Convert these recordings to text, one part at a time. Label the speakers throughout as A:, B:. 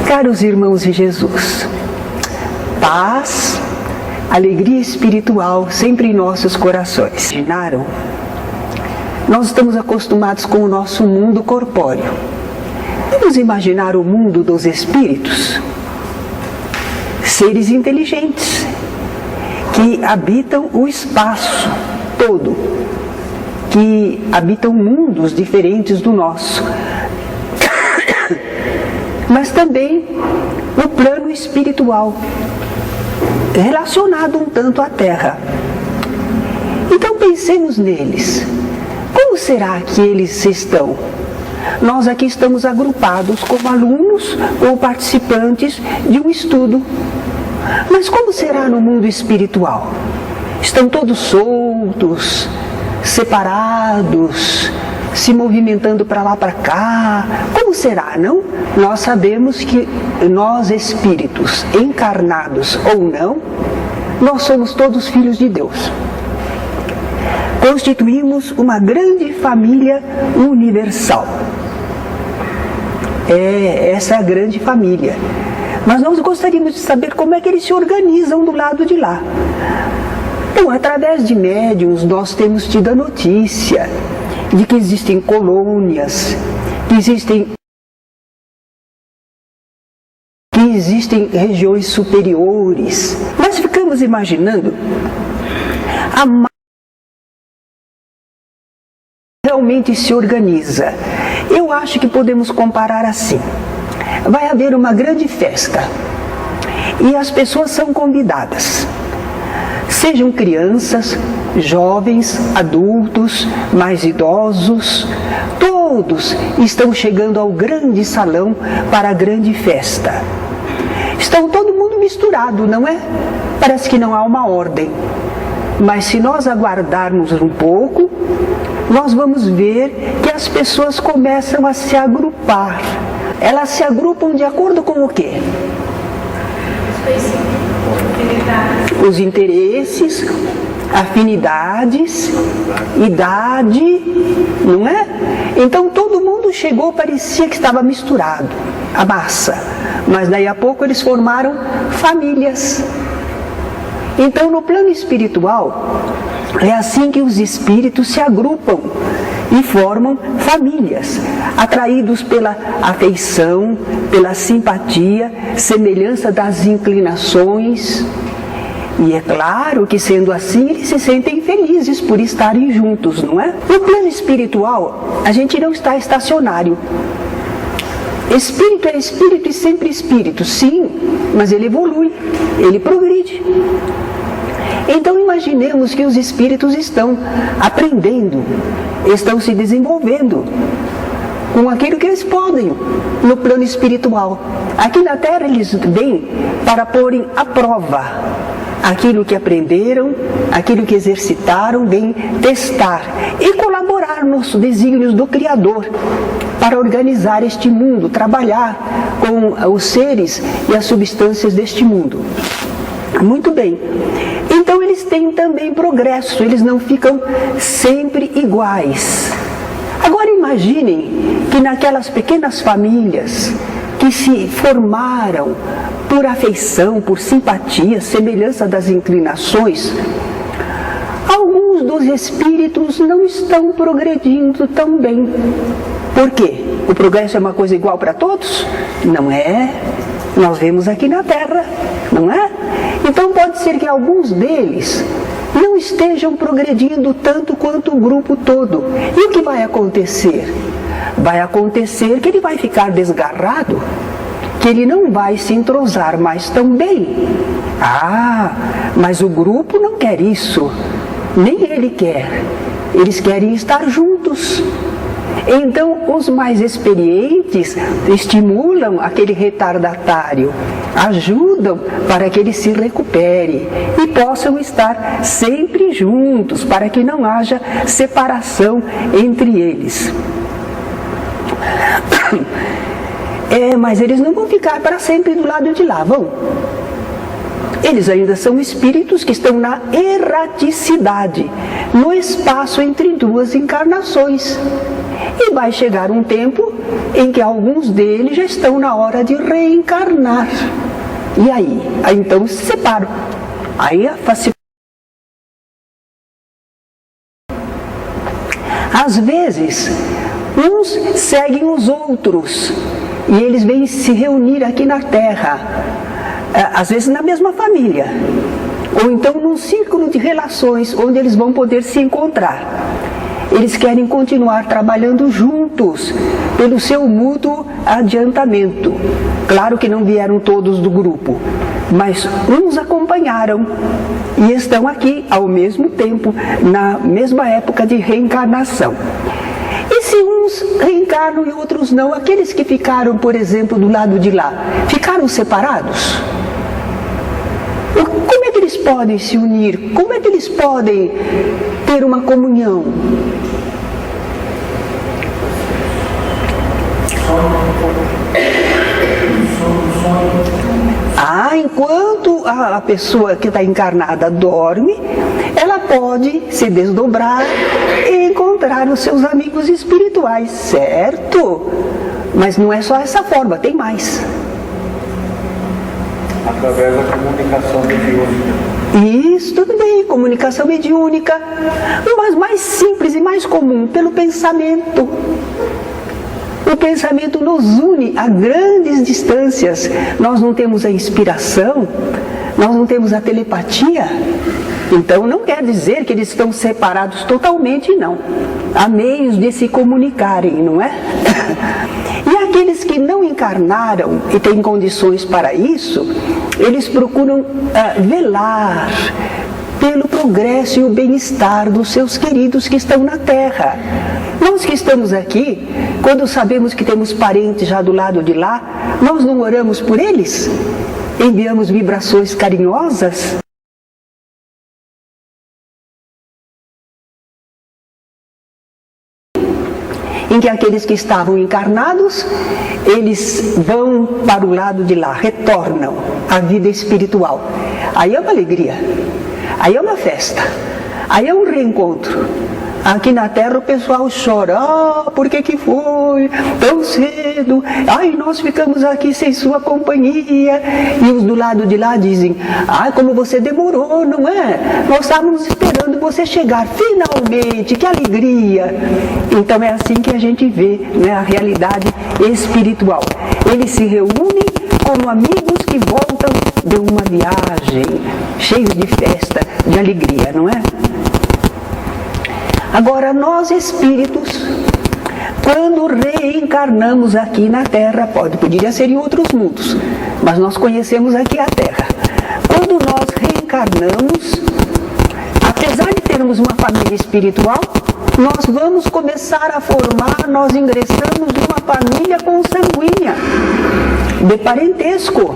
A: Caros irmãos de Jesus, paz, alegria espiritual sempre em nossos corações. Imaginaram? Nós estamos acostumados com o nosso mundo corpóreo. Vamos imaginar o mundo dos espíritos? Seres inteligentes, que habitam o espaço todo, que habitam mundos diferentes do nosso, mas também no plano espiritual, relacionado um tanto à Terra. Então pensemos neles. Como será que eles estão? Nós aqui estamos agrupados como alunos ou participantes de um estudo. Mas como será no mundo espiritual? Estão todos soltos, separados, se movimentando para lá, para cá. Como será, não? Nós sabemos que nós espíritos, encarnados ou não, nós somos todos filhos de Deus. Constituímos uma grande família universal. Essa é a grande família. Mas nós gostaríamos de saber como é que eles se organizam do lado de lá. Bom, através de médiuns nós temos tido a notícia de que existem colônias, que existem regiões superiores. Nós ficamos imaginando realmente se organiza. Eu acho que podemos comparar assim. Vai haver uma grande festa e as pessoas são convidadas. Sejam crianças, jovens, adultos, mais idosos, todos estão chegando ao grande salão para a grande festa. Estão todo mundo misturado, não é? Parece que não há uma ordem. Mas se nós aguardarmos um pouco, nós vamos ver que as pessoas começam a se agrupar. Elas se agrupam de acordo com o quê? Os interesses, afinidades, idade, não é? Então todo mundo chegou, parecia que estava misturado, a massa. Mas daí a pouco eles formaram famílias. Então no plano espiritual, é assim que os espíritos se agrupam e formam famílias, atraídos pela afeição, pela simpatia, semelhança das inclinações. E é claro que, sendo assim, eles se sentem felizes por estarem juntos, não é? No plano espiritual, a gente não está estacionário. Espírito é espírito e sempre espírito, sim, mas ele evolui, ele progride. Então imaginemos que os espíritos estão aprendendo, estão se desenvolvendo com aquilo que eles podem no plano espiritual. Aqui na Terra eles vêm para porem à prova aquilo que aprenderam, aquilo que exercitaram, vêm testar e colaborar nos desígnios do Criador para organizar este mundo, trabalhar com os seres e as substâncias deste mundo. Muito bem. Então eles têm também progresso, eles não ficam sempre iguais. Agora imaginem que naquelas pequenas famílias que se formaram por afeição, por simpatia, semelhança das inclinações, alguns dos espíritos não estão progredindo tão bem. Por quê? O progresso é uma coisa igual para todos? Não é. Nós vemos aqui na Terra, não é? Então pode ser que alguns deles não estejam progredindo tanto quanto o grupo todo. E o que vai acontecer? Vai acontecer que ele vai ficar desgarrado, que ele não vai se entrosar mais tão bem. Ah, mas o grupo não quer isso, nem ele quer. Eles querem estar juntos. Então, os mais experientes estimulam aquele retardatário, ajudam para que ele se recupere e possam estar sempre juntos, para que não haja separação entre eles. Mas eles não vão ficar para sempre do lado de lá, vão? Eles ainda são espíritos que estão na erraticidade, no espaço entre duas encarnações. E vai chegar um tempo em que alguns deles já estão na hora de reencarnar. E aí? Aí então se separam. Aí a facilidade. Às vezes, uns seguem os outros e eles vêm se reunir aqui na Terra, às vezes na mesma família, ou então num círculo de relações onde eles vão poder se encontrar. Eles querem continuar trabalhando juntos pelo seu mútuo adiantamento. Claro que não vieram todos do grupo, mas uns acompanharam e estão aqui ao mesmo tempo, na mesma época de reencarnação. E se uns reencarnam e outros não, aqueles que ficaram, por exemplo, do lado de lá, ficaram separados? Como é que eles podem se unir? Como é que eles podem ter uma comunhão? Enquanto a pessoa que está encarnada dorme, ela pode se desdobrar e encontrar os seus amigos espirituais, certo? Mas não é só essa forma, tem mais.
B: Através da comunicação mediúnica.
A: Isso, tudo bem, comunicação mediúnica, mas mais simples e mais comum, pelo pensamento. O pensamento nos une a grandes distâncias. Nós não temos a inspiração, nós não temos a telepatia. Então não quer dizer que eles estão separados totalmente, não. Há meios de se comunicarem, não é? E aqueles que não encarnaram e têm condições para isso, eles procuram velar pelo progresso e o bem-estar dos seus queridos que estão na Terra. Nós que estamos aqui, quando sabemos que temos parentes já do lado de lá, nós não oramos por eles? Enviamos vibrações carinhosas? Em que aqueles que estavam encarnados, eles vão para o lado de lá, retornam à vida espiritual. Aí é uma alegria, aí é uma festa, aí é um reencontro. Aqui na Terra o pessoal chora, por que foi tão cedo? Ai, nós ficamos aqui sem sua companhia. E os do lado de lá dizem, como você demorou, não é? Nós estávamos esperando você chegar, finalmente, que alegria. Então é assim que a gente vê, né, a realidade espiritual. Eles se reúnem como amigos que voltam de uma viagem, cheios de festa, de alegria, não é? Agora, nós espíritos, quando reencarnamos aqui na Terra, poderia ser em outros mundos, mas nós conhecemos aqui a Terra. Quando nós reencarnamos, apesar de termos uma família espiritual, nós vamos começar a formar, nós ingressamos numa família consanguínea, de parentesco.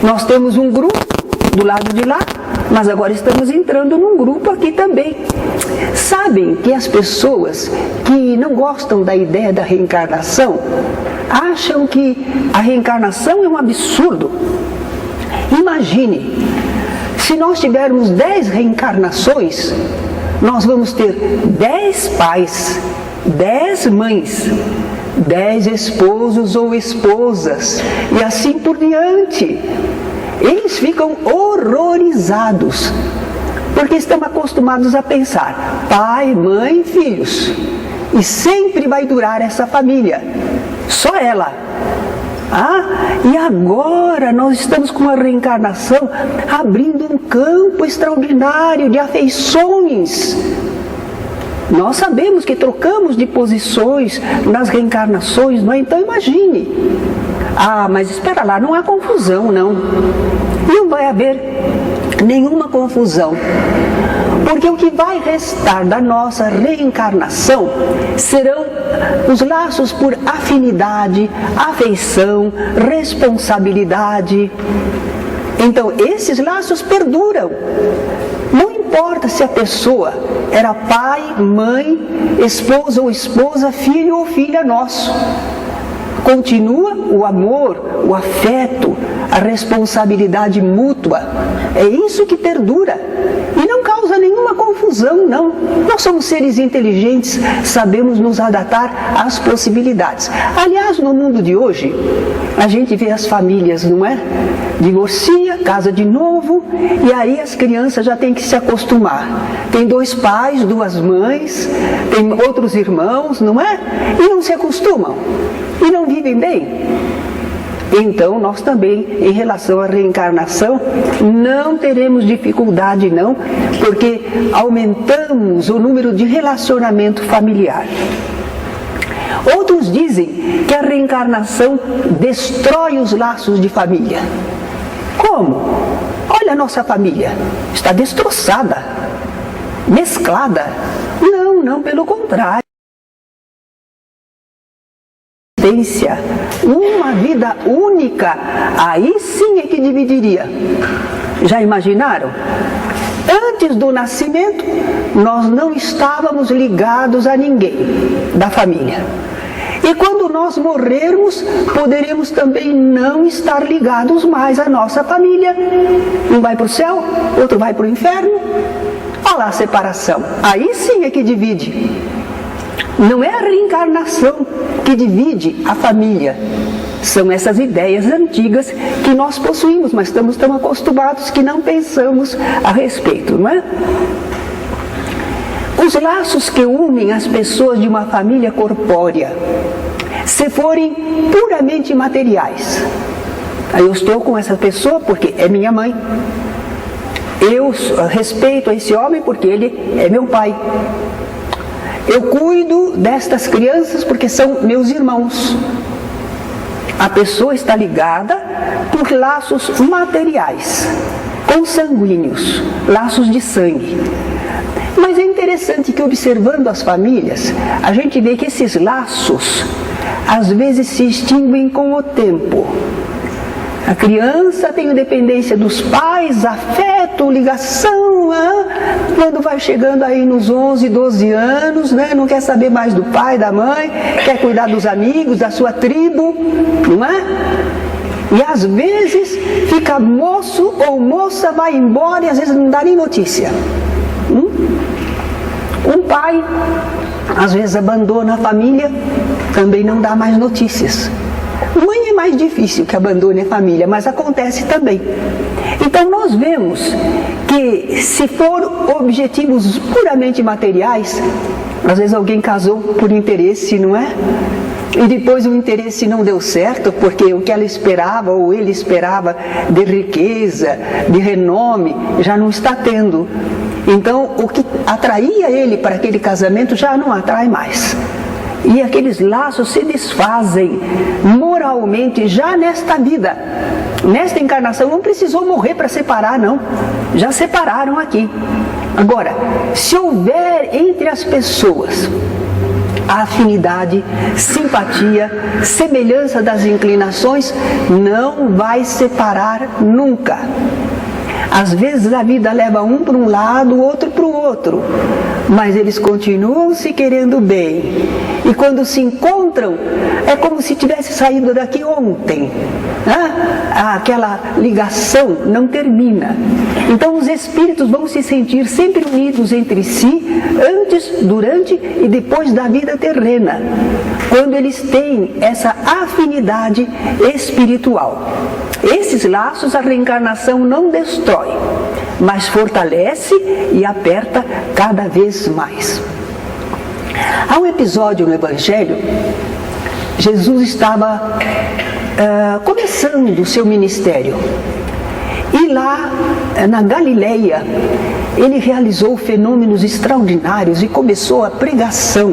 A: Nós temos um grupo do lado de lá, mas agora estamos entrando num grupo aqui também. Sabem que as pessoas que não gostam da ideia da reencarnação acham que a reencarnação é um absurdo. Imagine, se nós tivermos 10 reencarnações, nós vamos ter 10 pais, 10 mães, 10 esposos ou esposas, e assim por diante. Eles ficam horrorizados, porque estão acostumados a pensar, pai, mãe, filhos, e sempre vai durar essa família, só ela. E agora nós estamos com a reencarnação abrindo um campo extraordinário de afeições. Nós sabemos que trocamos de posições nas reencarnações, não é? Então imagine. Mas espera lá, não há confusão, não. Não vai haver nenhuma confusão. Porque o que vai restar da nossa reencarnação serão os laços por afinidade, afeição, responsabilidade. Então, esses laços perduram. Não importa se a pessoa era pai, mãe, esposa ou esposa, filho ou filha nosso. Continua o amor, o afeto, a responsabilidade mútua. É isso que perdura e não causa nenhuma confusão, não. Nós somos seres inteligentes, sabemos nos adaptar às possibilidades. Aliás, no mundo de hoje, a gente vê as famílias, não é? Divorcia, casa de novo, e aí as crianças já têm que se acostumar. Tem 2 pais, 2 mães, tem outros irmãos, não é? E não se acostumam, e não vivem bem. Então, nós também, em relação à reencarnação, não teremos dificuldade, não, porque aumentamos o número de relacionamento familiar. Outros dizem que a reencarnação destrói os laços de família. Como? Olha a nossa família, está destroçada, mesclada. Não, pelo contrário. Uma vida única, aí sim é que dividiria. Já imaginaram? Antes do nascimento, nós não estávamos ligados a ninguém da família. E quando nós morrermos, poderemos também não estar ligados mais à nossa família. Um vai para o céu, outro vai para o inferno. Olha lá a separação. Aí sim é que divide. Não é a reencarnação que divide a família. São essas ideias antigas que nós possuímos, mas estamos tão acostumados que não pensamos a respeito, não é? Os laços que unem as pessoas de uma família corpórea, se forem puramente materiais. Aí eu estou com essa pessoa porque é minha mãe. Eu respeito esse homem porque ele é meu pai. Eu cuido destas crianças porque são meus irmãos. A pessoa está ligada por laços materiais, consanguíneos, laços de sangue. Mas é interessante que, observando as famílias, a gente vê que esses laços, às vezes, se extinguem com o tempo. A criança tem dependência dos pais, afeto, ligação, quando vai chegando aí nos 11, 12 anos, né, não quer saber mais do pai, da mãe, quer cuidar dos amigos, da sua tribo, não é? E às vezes fica moço ou moça, vai embora e às vezes não dá nem notícia. Um pai, às vezes abandona a família, também não dá mais notícias. Mãe é mais difícil que abandone a família, mas acontece também. Então nós vemos que se for objetivos puramente materiais, às vezes alguém casou por interesse, não é? E depois o interesse não deu certo, porque o que ela esperava ou ele esperava de riqueza, de renome, já não está tendo. Então o que atraía ele para aquele casamento já não atrai mais. E aqueles laços se desfazem moralmente já nesta vida. Nesta encarnação não precisou morrer para separar, não. Já separaram aqui. Agora, se houver entre as pessoas afinidade, simpatia, semelhança das inclinações, não vai separar nunca. Às vezes a vida leva um para um lado, o outro para o outro, mas eles continuam se querendo bem. E quando se encontram, é como se tivesse saído daqui ontem. Aquela ligação não termina. Então os espíritos vão se sentir sempre unidos entre si, antes, durante e depois da vida terrena, quando eles têm essa afinidade espiritual. Esses laços a reencarnação não destrói, mas fortalece e aperta cada vez mais. Há um episódio no Evangelho, Jesus estava começando o seu ministério. E lá, na Galileia, ele realizou fenômenos extraordinários e começou a pregação.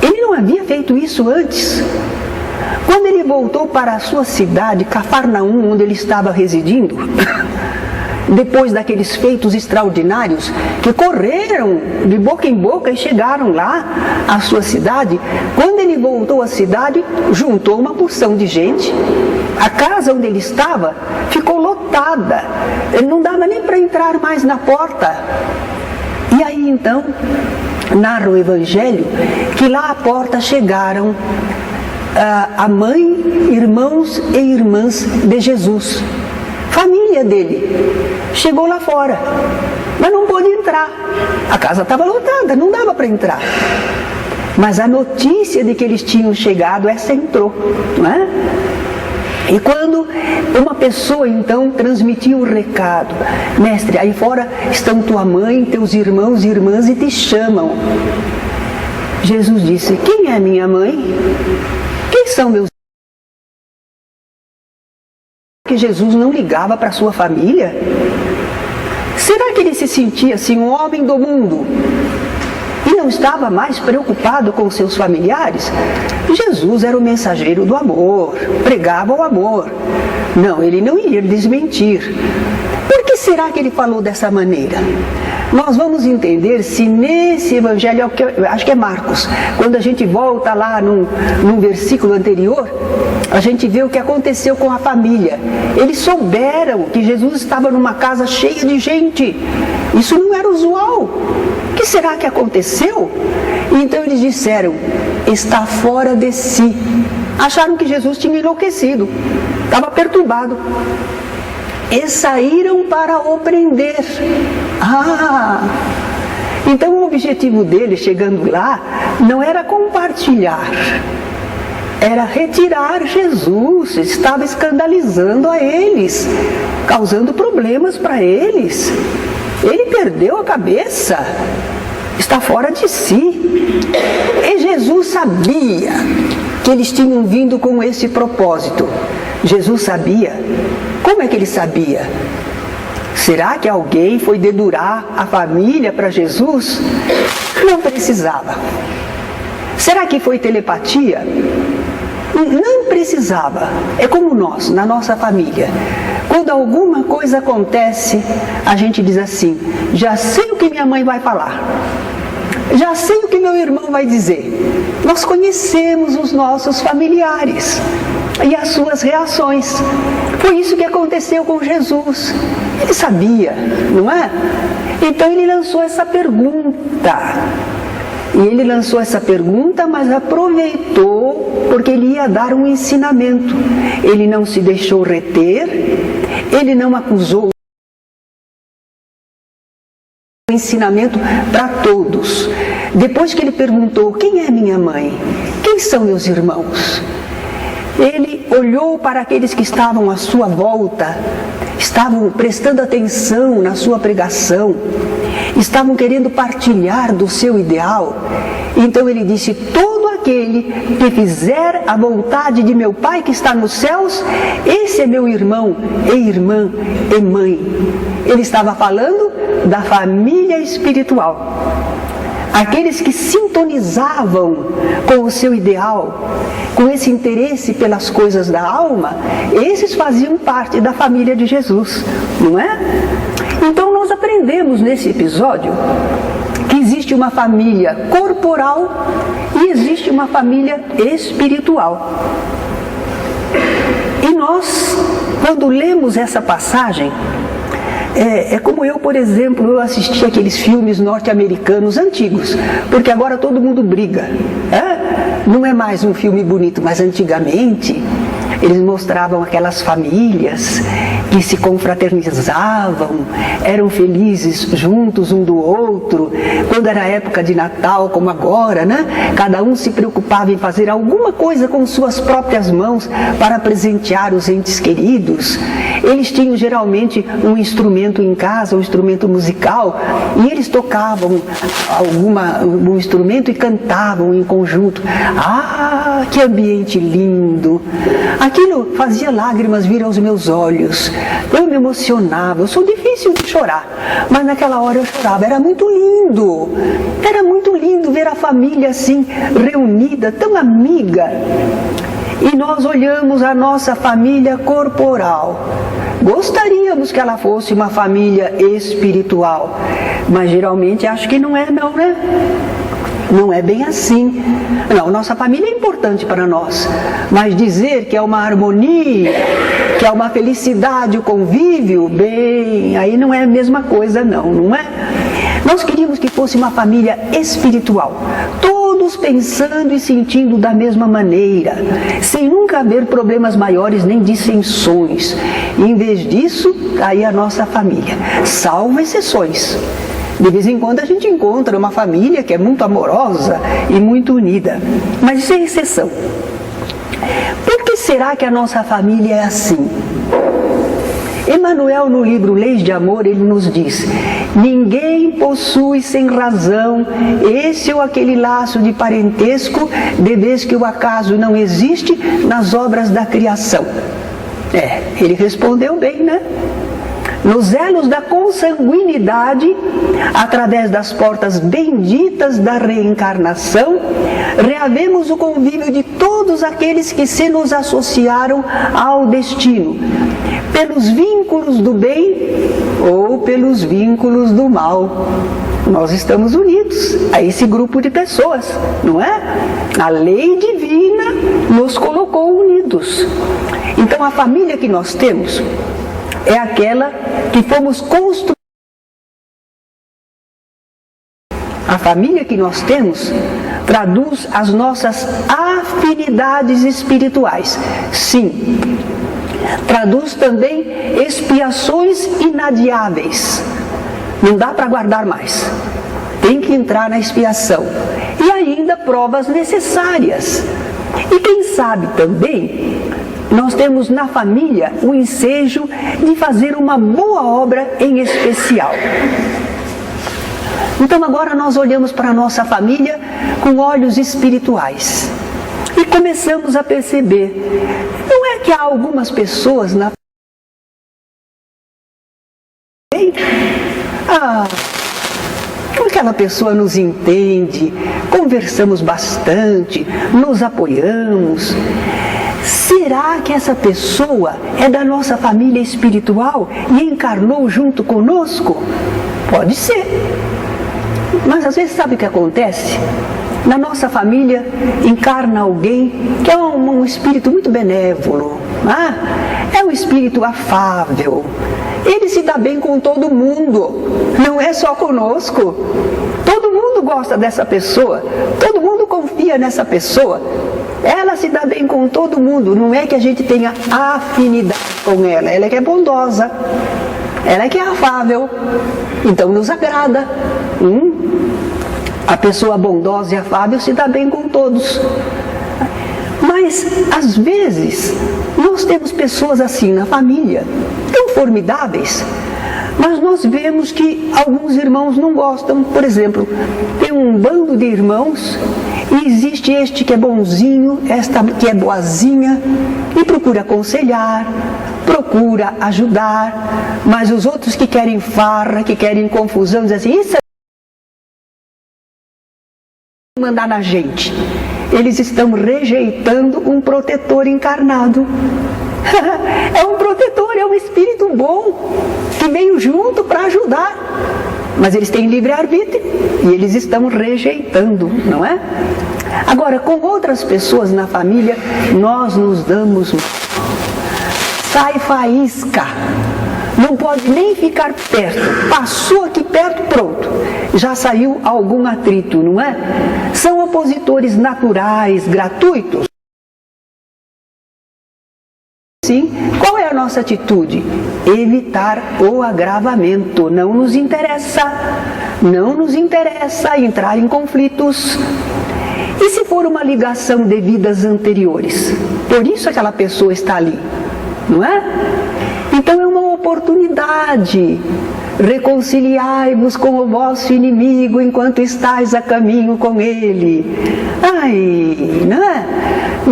A: Ele não havia feito isso antes. Quando ele voltou para a sua cidade, Cafarnaum, onde ele estava residindo, depois daqueles feitos extraordinários que correram de boca em boca e chegaram lá à sua cidade, quando ele voltou à cidade, juntou uma porção de gente. A casa onde ele estava ficou lotada, ele não dava nem para entrar mais na porta. E aí então, narra o Evangelho, que lá à porta chegaram a mãe, irmãos e irmãs de Jesus, família dele. Chegou lá fora, mas não pôde entrar. A casa estava lotada, não dava para entrar. Mas a notícia de que eles tinham chegado, essa entrou, não é? E quando uma pessoa então transmitiu o recado: mestre, aí fora estão tua mãe, teus irmãos e irmãs e te chamam. Jesus disse: quem é minha mãe? Quem são meus irmãos? Que Jesus não ligava para a sua família? Será que ele se sentia assim, um homem do mundo, e não estava mais preocupado com seus familiares? Jesus era o mensageiro do amor, pregava o amor. Não, ele não ia desmentir. Por que será que ele falou dessa maneira? Nós vamos entender se nesse evangelho, acho que é Marcos, quando a gente volta lá num versículo anterior, a gente vê o que aconteceu com a família. Eles souberam que Jesus estava numa casa cheia de gente. Isso não era usual. O que será que aconteceu? Então eles disseram: está fora de si. Acharam que Jesus tinha enlouquecido, estava perturbado. E saíram para o prender. Então o objetivo dele, chegando lá, não era compartilhar, era retirar Jesus. Estava escandalizando a eles, causando problemas para eles. Ele perdeu a cabeça, está fora de si. E Jesus sabia que eles tinham vindo com esse propósito. Jesus sabia. Como é que ele sabia? Será que alguém foi dedurar a família para Jesus? Não precisava. Será que foi telepatia? Não precisava. É como nós, na nossa família. Quando alguma coisa acontece, a gente diz assim: já sei o que minha mãe vai falar, já sei o que meu irmão vai dizer. Nós conhecemos os nossos familiares e as suas reações. Foi isso que aconteceu com Jesus. Ele sabia, não é? Então ele lançou essa pergunta. E ele lançou essa pergunta, mas aproveitou, porque ele ia dar um ensinamento. Ele não se deixou reter, ele não acusou. Um ensinamento para todos. Depois que ele perguntou: quem é minha mãe? Quem são meus irmãos? Ele olhou para aqueles que estavam à sua volta, estavam prestando atenção na sua pregação, estavam querendo partilhar do seu ideal. Então ele disse: todo aquele que fizer a vontade de meu Pai que está nos céus, esse é meu irmão e irmã e mãe. Ele estava falando da família espiritual. Aqueles que sintonizavam com o seu ideal, com esse interesse pelas coisas da alma, esses faziam parte da família de Jesus, não é? Então nós aprendemos nesse episódio que existe uma família corporal e existe uma família espiritual. E nós, quando lemos essa passagem, é como eu, por exemplo, eu assisti aqueles filmes norte-americanos antigos, porque agora todo mundo briga. Não é mais um filme bonito, mas antigamente eles mostravam aquelas famílias que se confraternizavam, eram felizes juntos um do outro. Quando era época de Natal, como agora, né? Cada um se preocupava em fazer alguma coisa com suas próprias mãos para presentear os entes queridos. Eles tinham geralmente um instrumento em casa, um instrumento musical, e eles tocavam um instrumento e cantavam em conjunto. Ah, que ambiente lindo! Aquilo fazia lágrimas vir aos meus olhos. Eu me emocionava. Eu sou difícil de chorar, mas naquela hora eu chorava. Era muito lindo. Era muito lindo ver a família assim, reunida, tão amiga. E nós olhamos a nossa família corporal. Gostaríamos que ela fosse uma família espiritual, mas geralmente acho que não é, não, né? Não é bem assim. Não, nossa família é importante para nós, mas dizer que é uma harmonia, que é uma felicidade, o convívio, bem, aí não é a mesma coisa não é? Nós queríamos que fosse uma família espiritual. Todos todos pensando e sentindo da mesma maneira, sem nunca haver problemas maiores nem dissensões. Em vez disso, aí a nossa família, salvo exceções. De vez em quando a gente encontra uma família que é muito amorosa e muito unida, mas isso é exceção. Por que será que a nossa família é assim? Emmanuel, no livro Leis de Amor, ele nos diz: ninguém possui sem razão esse ou aquele laço de parentesco, de vez que o acaso não existe nas obras da criação. Ele respondeu bem, né? Nos elos da consanguinidade, através das portas benditas da reencarnação, reavemos o convívio de todos aqueles que se nos associaram ao destino, pelos vínculos do bem ou pelos vínculos do mal. Nós estamos unidos a esse grupo de pessoas, não é? A lei divina nos colocou unidos. Então a família que nós temos é aquela que fomos construídos. A família que nós temos traduz as nossas afinidades espirituais. Sim, traduz também expiações inadiáveis. Não dá para guardar mais. Tem que entrar na expiação. E ainda provas necessárias. E quem sabe também, nós temos na família o ensejo de fazer uma boa obra em especial. Então agora nós olhamos para a nossa família com olhos espirituais e começamos a perceber, não é que há algumas pessoas na aquela pessoa nos entende, conversamos bastante, nos apoiamos. Será que essa pessoa é da nossa família espiritual e encarnou junto conosco? Pode ser. Mas às vezes sabe o que acontece? Na nossa família encarna alguém que é um espírito muito benévolo, é um espírito afável. Ele se dá bem com todo mundo, não é só conosco. Todo mundo gosta dessa pessoa, todo mundo confia nessa pessoa. Ela se dá bem com todo mundo, não é que a gente tenha afinidade com ela, ela é que é bondosa, ela é que é afável, então nos agrada. A pessoa bondosa e afável se dá bem com todos. Mas, às vezes, nós temos pessoas assim na família, tão formidáveis, mas nós vemos que alguns irmãos não gostam. Por exemplo, tem um bando de irmãos e existe este que é bonzinho, esta que é boazinha e procura aconselhar, procura ajudar, mas os outros que querem farra, que querem confusão, dizem assim, isso é mandar na gente. Eles estão rejeitando um protetor encarnado. É um protetor, é um espírito bom que veio junto para ajudar. Mas eles têm livre-arbítrio e eles estão rejeitando, não é? Agora, com outras pessoas na família, nós nos damos sai faísca. Não pode nem ficar perto. Passou aqui perto, pronto. Já saiu algum atrito, não é? São opositores naturais, gratuitos. Sim, qual é a nossa atitude? Evitar o agravamento. Não nos interessa entrar em conflitos. E se for uma ligação de vidas anteriores? Por isso aquela pessoa está ali, não é? Então é uma oportunidade. Reconciliai-vos com o vosso inimigo enquanto estáis a caminho com ele. Não é?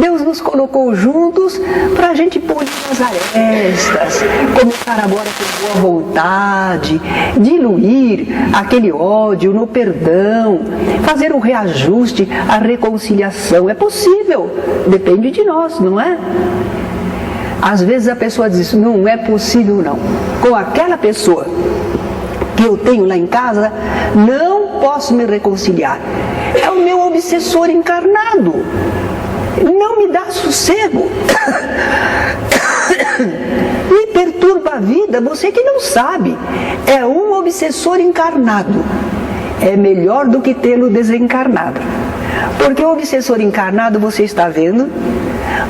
A: Deus nos colocou juntos para a gente polir as arestas, começar agora com boa vontade, diluir aquele ódio no perdão, fazer um reajuste, a reconciliação. É possível, depende de nós, não é? Às vezes a pessoa diz, não é possível não. Com aquela pessoa que eu tenho lá em casa, não posso me reconciliar. É o meu obsessor encarnado. Não me dá sossego. Me perturba a vida, você que não sabe. É um obsessor encarnado. É melhor do que tê-lo desencarnado. Porque o obsessor encarnado você está vendo,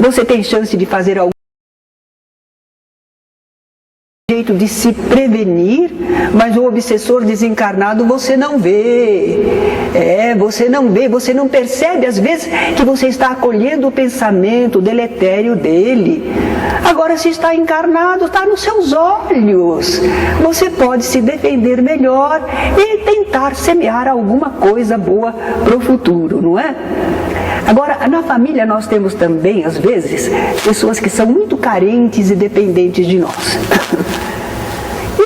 A: você tem chance de fazer algum jeito de se prevenir, mas o obsessor desencarnado você não vê. Você não vê, você não percebe às vezes que você está acolhendo o pensamento deletério dele. Agora, se está encarnado, está nos seus olhos. Você pode se defender melhor e tentar semear alguma coisa boa para o futuro, não é? Agora, na família nós temos também, às vezes, pessoas que são muito carentes e dependentes de nós.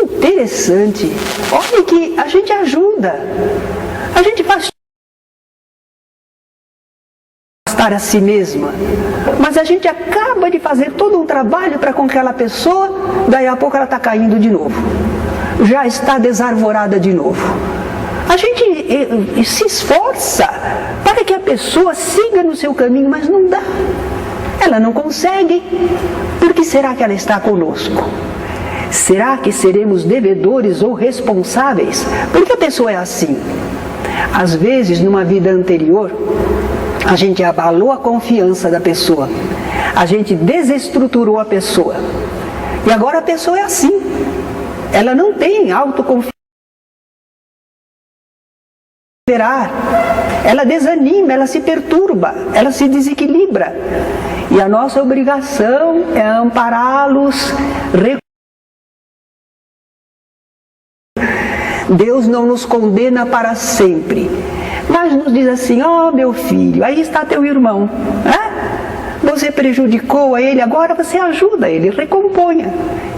A: Interessante. Olha que a gente ajuda. A gente faz para a si mesma. Mas a gente acaba de fazer todo um trabalho para com aquela pessoa, daí a pouco ela está caindo de novo. Já está desarvorada de novo. A gente se esforça para que a pessoa siga no seu caminho, mas não dá. Ela não consegue. Por que será que ela está conosco? Será que seremos devedores ou responsáveis? Porque a pessoa é assim. Às vezes, numa vida anterior, a gente abalou a confiança da pessoa. A gente desestruturou a pessoa. E agora a pessoa é assim. Ela não tem autoconfiança. Ela desanima, ela se perturba, ela se desequilibra. E a nossa obrigação é ampará-los. Deus não nos condena para sempre, mas nos diz assim: ó, meu filho, aí está teu irmão, você prejudicou a ele, agora você ajuda ele, recomponha.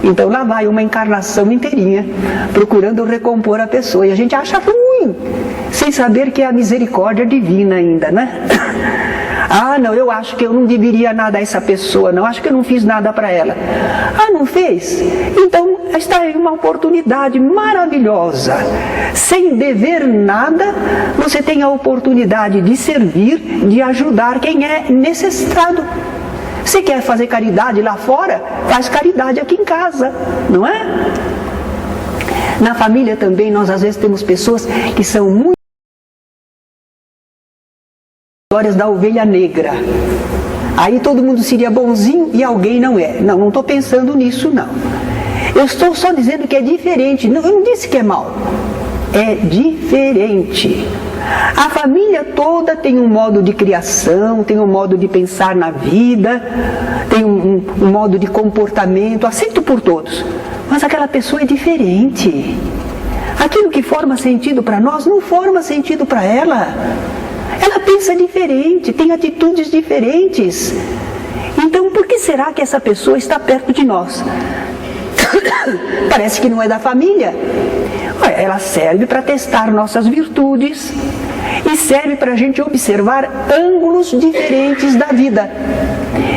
A: Então lá vai uma encarnação inteirinha procurando recompor a pessoa, e a gente acha ruim, sem saber que é a misericórdia divina ainda, né? Ah, não, eu acho que eu não deveria nada a essa pessoa, não, acho que eu não fiz nada para ela. Ah, não fez? Então está aí uma oportunidade maravilhosa. Sem dever nada, você tem a oportunidade de servir, de ajudar quem é necessitado. Se quer fazer caridade lá fora, faz caridade aqui em casa, não é? Na família também nós às vezes temos pessoas que são muito histórias da ovelha negra. Aí todo mundo seria bonzinho e alguém não é. Não estou pensando nisso, não. Eu estou só dizendo que é diferente. Não, eu não disse que é mal. É diferente. A família toda tem um modo de criação, tem um modo de pensar na vida, tem um modo de comportamento, aceito por todos. Mas aquela pessoa é diferente. Aquilo que forma sentido para nós, não forma sentido para ela. Ela pensa diferente, tem atitudes diferentes. Então, por que será que essa pessoa está perto de nós? Parece que não é da família. Ela serve para testar nossas virtudes e serve para a gente observar ângulos diferentes da vida.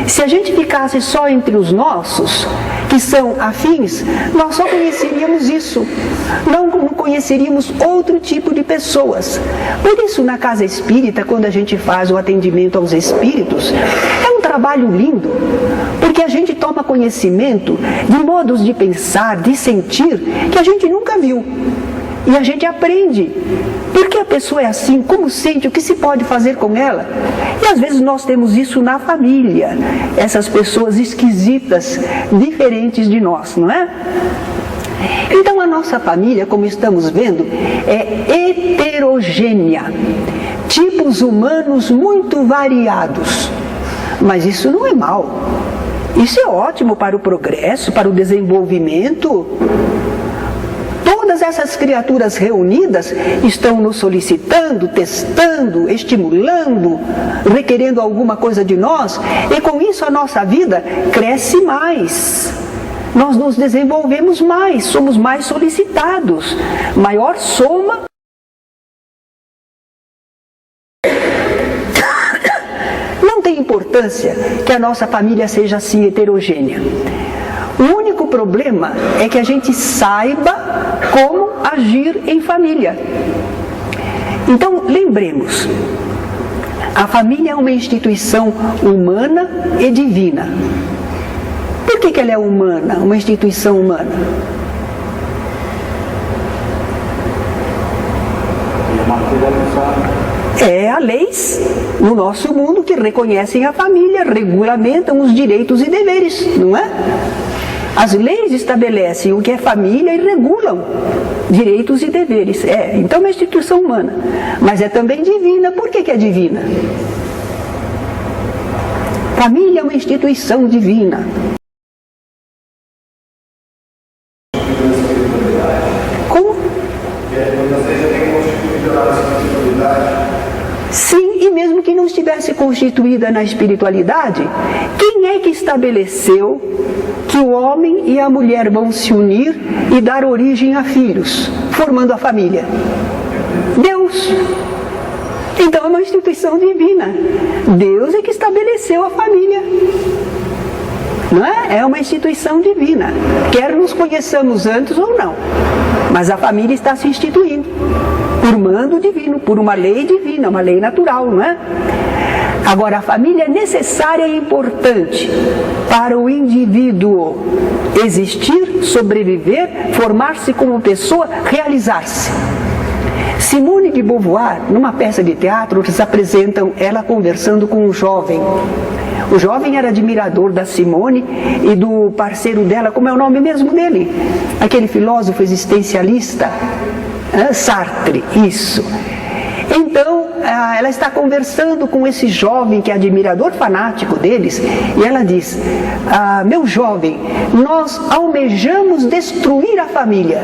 A: Se a gente ficasse só entre os nossos, que são afins, nós só conheceríamos isso. Não conheceríamos outro tipo de pessoas. Por isso, na casa espírita, quando a gente faz o atendimento aos espíritos, é um trabalho lindo, porque a gente toma conhecimento de modos de pensar, de sentir, que a gente nunca viu. E a gente aprende. Porque a pessoa é assim, como sente, o que se pode fazer com ela? E às vezes nós temos isso na família. Essas pessoas esquisitas, diferentes de nós, não é? Então a nossa família, como estamos vendo, é heterogênea. Tipos humanos muito variados. Mas isso não é mal. Isso é ótimo para o progresso, para o desenvolvimento. Todas essas criaturas reunidas estão nos solicitando, testando, estimulando, requerendo alguma coisa de nós, e com isso a nossa vida cresce mais. Nós nos desenvolvemos mais, somos mais solicitados, maior soma. Não tem importância que a nossa família seja assim heterogênea. O único problema é que a gente saiba como agir em família. Então, lembremos, a família é uma instituição humana e divina. Por que ela é humana, uma instituição humana?
B: É materializada.
A: É a leis no nosso mundo que reconhecem a família, regulamentam os direitos e deveres, não é? As leis estabelecem o que é família e regulam direitos e deveres. Então é uma instituição humana, mas é também divina. Por que é divina? Família é uma instituição divina. Como? Sim, e mesmo que não estivesse constituída na espiritualidade, quem é que estabeleceu que o homem e a mulher vão se unir e dar origem a filhos, formando a família? Deus. Então é uma instituição divina. Deus é que estabeleceu a família. Não é? É uma instituição divina. Quer nos conheçamos antes ou não. Mas a família está se instituindo por mando divino, por uma lei divina, uma lei natural, não é? Agora, a família é necessária e importante para o indivíduo existir, sobreviver, formar-se como pessoa, realizar-se. Simone de Beauvoir, numa peça de teatro, eles apresentam ela conversando com um jovem. O jovem era admirador da Simone e do parceiro dela, como é o nome mesmo dele? Aquele filósofo existencialista, Sartre, isso. Então, ela está conversando com esse jovem que é admirador fanático deles, e ela diz: meu jovem, nós almejamos destruir a família.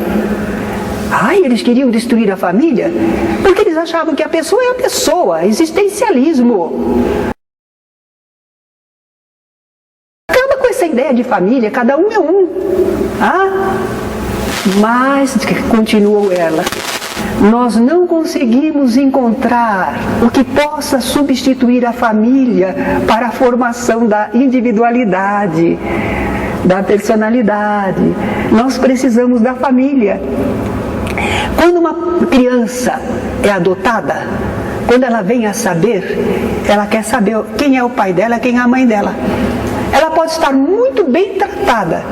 A: Eles queriam destruir a família? Porque eles achavam que a pessoa é a pessoa, existencialismo. Acaba com essa ideia de família, cada um é um. Mas, continuou ela, nós não conseguimos encontrar o que possa substituir a família para a formação da individualidade, da personalidade. Nós precisamos da família. Quando uma criança é adotada, quando ela vem a saber, ela quer saber quem é o pai dela, quem é a mãe dela. Ela pode estar muito bem tratada,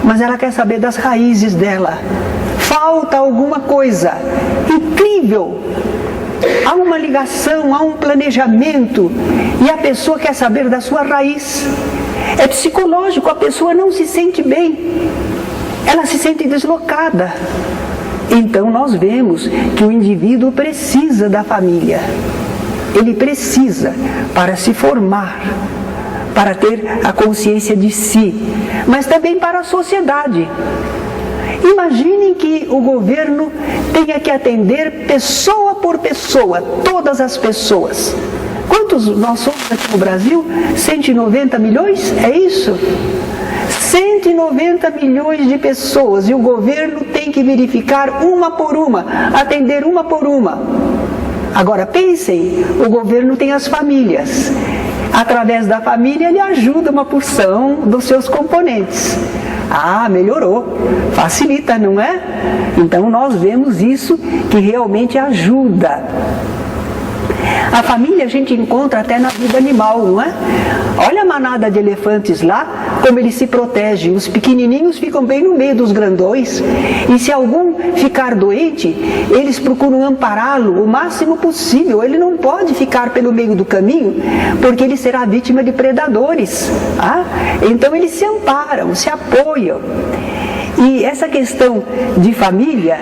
A: mas ela quer saber das raízes dela. Falta alguma coisa incrível. Há uma ligação, há um planejamento, e a pessoa quer saber da sua raiz. É psicológico, a pessoa não se sente bem, ela se sente deslocada. Então nós vemos que o indivíduo precisa da família. Ele precisa para se formar, para ter a consciência de si, mas também para a sociedade. Imaginem que o governo tenha que atender pessoa por pessoa, todas as pessoas. Quantos nós somos aqui no Brasil? 190 milhões? É isso? 190 milhões de pessoas, e o governo tem que verificar uma por uma, atender uma por uma. Agora pensem, o governo tem as famílias. Através da família ele ajuda uma porção dos seus componentes. Melhorou, facilita, não é? Então nós vemos isso que realmente ajuda. A família a gente encontra até na vida animal, não é? Olha a manada de elefantes lá, como eles se protegem. Os pequenininhos ficam bem no meio dos grandões. E se algum ficar doente, eles procuram ampará-lo o máximo possível. Ele não pode ficar pelo meio do caminho, porque ele será vítima de predadores. Então eles se amparam, se apoiam. E essa questão de família,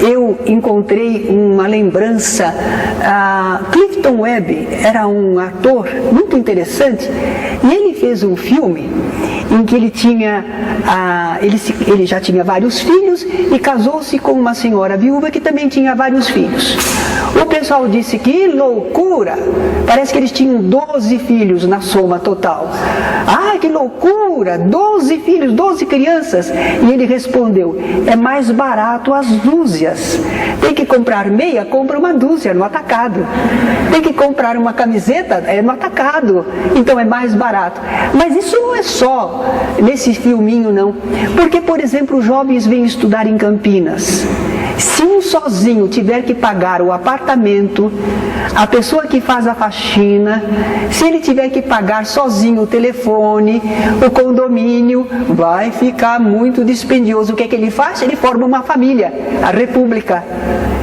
A: eu encontrei uma lembrança. Clifton Webb era um ator muito interessante, e ele fez um filme em que ele tinha, ele já tinha vários filhos e casou-se com uma senhora viúva que também tinha vários filhos. O pessoal disse que loucura, parece que eles tinham 12 filhos na soma total. Que loucura, 12 filhos, 12 crianças. E ele respondeu: é mais barato as dúzias. Tem que comprar meia, compra uma dúzia no atacado. Tem que comprar uma camiseta, é no atacado. Então é mais barato. Mas isso não é só nesse filminho, não. Porque, por exemplo, os jovens vêm estudar em Campinas. Se um sozinho tiver que pagar o apartamento, a pessoa que faz a faxina, se ele tiver que pagar sozinho o telefone, o condomínio, vai ficar muito dispendioso. O que é que ele faz? Ele forma uma família, a república.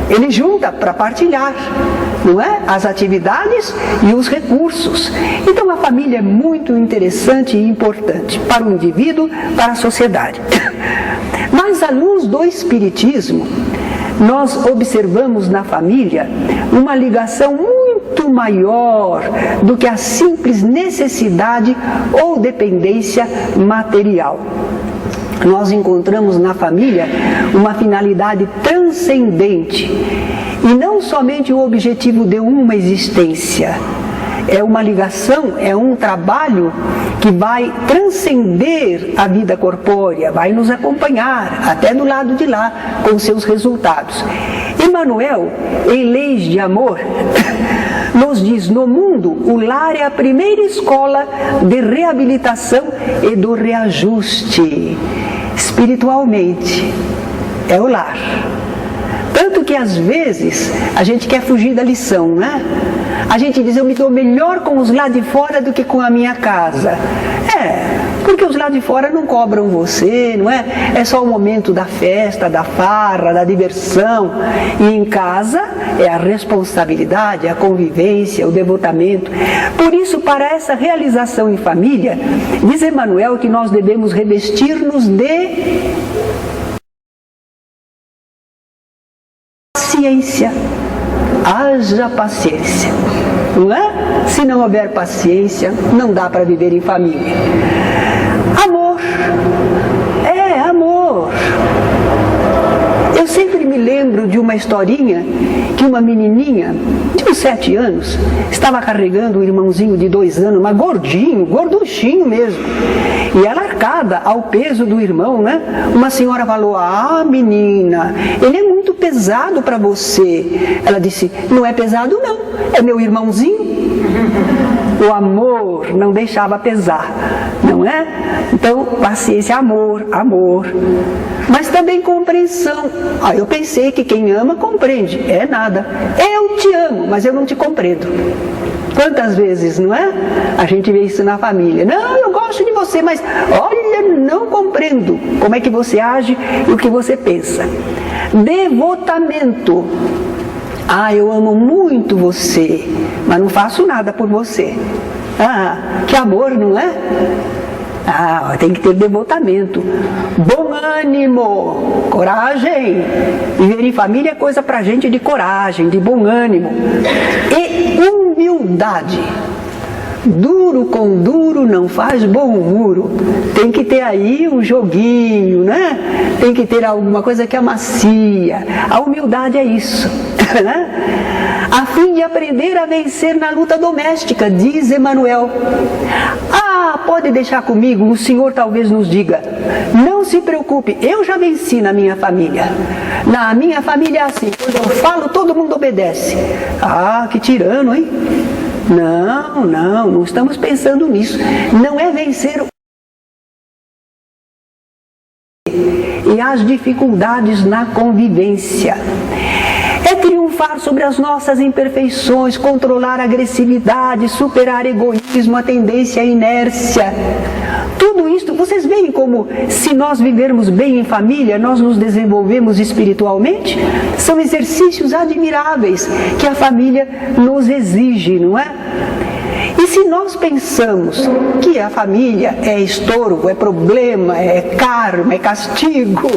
A: Ele junta para partilhar. não é? As atividades e os recursos. Então a família é muito interessante e importante para o indivíduo, para a sociedade. Mas à luz do Espiritismo, nós observamos na família uma ligação muito maior do que a simples necessidade ou dependência material. Nós encontramos na família uma finalidade transcendente e não somente o objetivo de uma existência. É uma ligação, é um trabalho que vai transcender a vida corpórea, vai nos acompanhar até do lado de lá com seus resultados. Emmanuel, em Leis de Amor, nos diz: no mundo, o lar é a primeira escola de reabilitação e do reajuste. Espiritualmente, é o lar. Tanto que às vezes a gente quer fugir da lição, né? A gente diz: eu me dou melhor com os lá de fora do que com a minha casa. Porque os lá de fora não cobram você, não é? É só o momento da festa, da farra, da diversão. E em casa é a responsabilidade, a convivência, o devotamento. Por isso, para essa realização em família, diz Emmanuel que nós devemos revestir-nos de paciência. Haja paciência, não é? Se não houver paciência, não dá para viver em família. Amor, amor. Eu sempre me lembro de uma historinha que uma menininha de uns 7 anos estava carregando um irmãozinho de 2 anos, mas gordinho, gorduchinho mesmo. E ela arcada ao peso do irmão, né? Uma senhora falou: ah, menina, ele é muito pesado para você. Ela disse: não é pesado não, é meu irmãozinho. O amor não deixava pesar, não é? Então, paciência, amor, amor. Mas também compreensão. Eu pensei que quem ama compreende. É nada. Eu te amo, mas eu não te compreendo. Quantas vezes, não é? A gente vê isso na família. Não, eu gosto de você, mas olha, não compreendo como é que você age e o que você pensa. Devotamento. Eu amo muito você, mas não faço nada por você. Que amor, não é? Tem que ter devotamento. Bom ânimo, coragem. Viver em família é coisa pra gente de coragem, de bom ânimo. E humildade. Duro com duro não faz bom muro. Tem que ter aí um joguinho, né? Tem que ter alguma coisa que amacia. A humildade é isso, né? A fim de aprender a vencer na luta doméstica, diz Emmanuel. Pode deixar comigo, o Senhor talvez nos diga: não se preocupe, eu já venci na minha família. Na minha família é assim, quando eu falo, todo mundo obedece. Que tirano, hein? Não estamos pensando nisso. Não é vencer e as dificuldades na convivência. É triunfar sobre as nossas imperfeições, controlar a agressividade, superar egoísmo, a tendência à inércia. Tudo isso, vocês veem como, se nós vivermos bem em família, nós nos desenvolvemos espiritualmente? São exercícios admiráveis que a família nos exige, não é? E se nós pensamos que a família é estorvo, é problema, é karma, é castigo,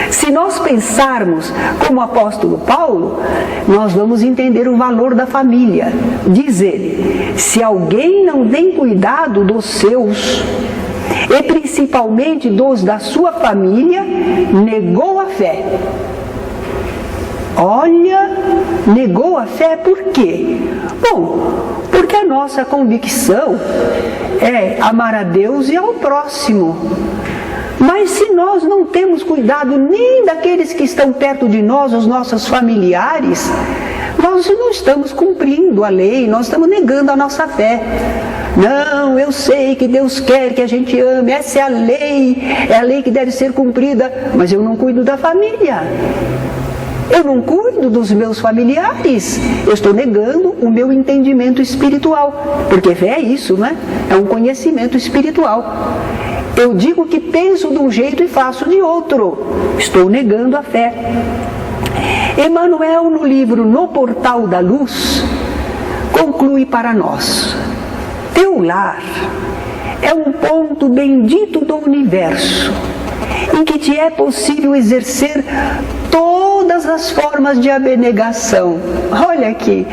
A: se nós pensarmos como o apóstolo Paulo, nós vamos entender o valor da família. Diz ele: se alguém não tem cuidado dos seus, e principalmente dos da sua família, negou a fé. Olha, negou a fé por quê? Bom, porque a nossa convicção é amar a Deus e ao próximo. Mas se nós não temos cuidado nem daqueles que estão perto de nós, os nossos familiares, nós não estamos cumprindo a lei, nós estamos negando a nossa fé. Não, eu sei que Deus quer que a gente ame, essa é a lei que deve ser cumprida, mas eu não cuido da família. Eu não cuido dos meus familiares, eu estou negando o meu entendimento espiritual, porque fé é isso, não é? É um conhecimento espiritual. Eu digo que penso de um jeito e faço de outro, estou negando a fé. Emmanuel, no livro No Portal da Luz, conclui para nós: teu lar é um ponto bendito do universo, em que te é possível exercer todas as formas de abnegação. Olha que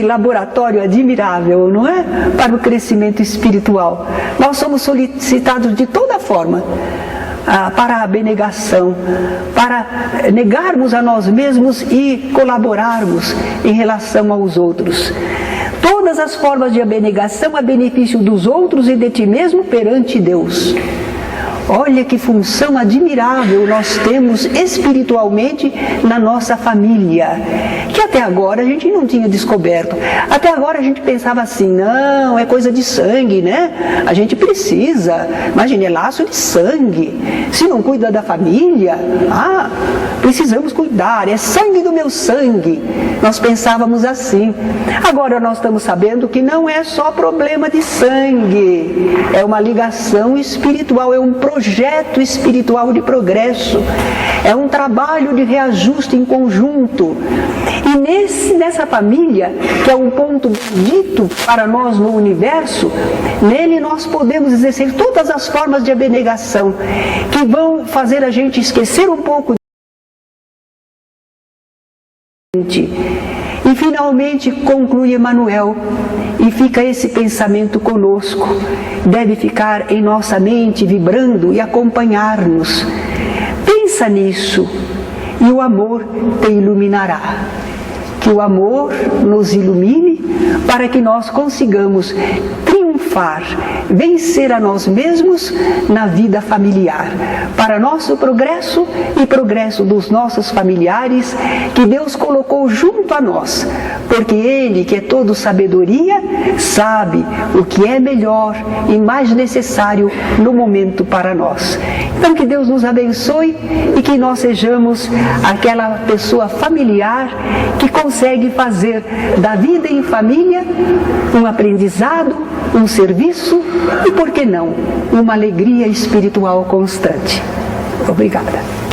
A: laboratório admirável, não é? Para o crescimento espiritual. Nós somos solicitados de toda forma para a abnegação, para negarmos a nós mesmos e colaborarmos em relação aos outros. Todas as formas de abnegação a benefício dos outros e de ti mesmo perante Deus. Olha que função admirável nós temos espiritualmente na nossa família, que até agora a gente não tinha descoberto. Até agora a gente pensava assim: não, é coisa de sangue, né? A gente precisa, imagine, é laço de sangue. Se não cuida da família, precisamos cuidar, é sangue do meu sangue. Nós pensávamos assim. Agora nós estamos sabendo que não é só problema de sangue, é uma ligação espiritual, é um projeto espiritual de progresso, é um trabalho de reajuste em conjunto. E nessa família, que é um ponto bendito para nós no universo, nele nós podemos exercer todas as formas de abnegação que vão fazer a gente esquecer um pouco e finalmente conclui Emmanuel, e fica esse pensamento conosco, deve ficar em nossa mente vibrando e acompanhar-nos. Pensa nisso e o amor te iluminará. Que o amor nos ilumine para que nós consigamos triunfar, vencer a nós mesmos na vida familiar, para nosso progresso e progresso dos nossos familiares, que Deus colocou junto a nós, porque Ele, que é todo sabedoria, sabe o que é melhor e mais necessário no momento para nós. Então que Deus nos abençoe e que nós sejamos aquela pessoa familiar que consegue fazer da vida em família um aprendizado, um serviço e, por que não, uma alegria espiritual constante. Obrigada.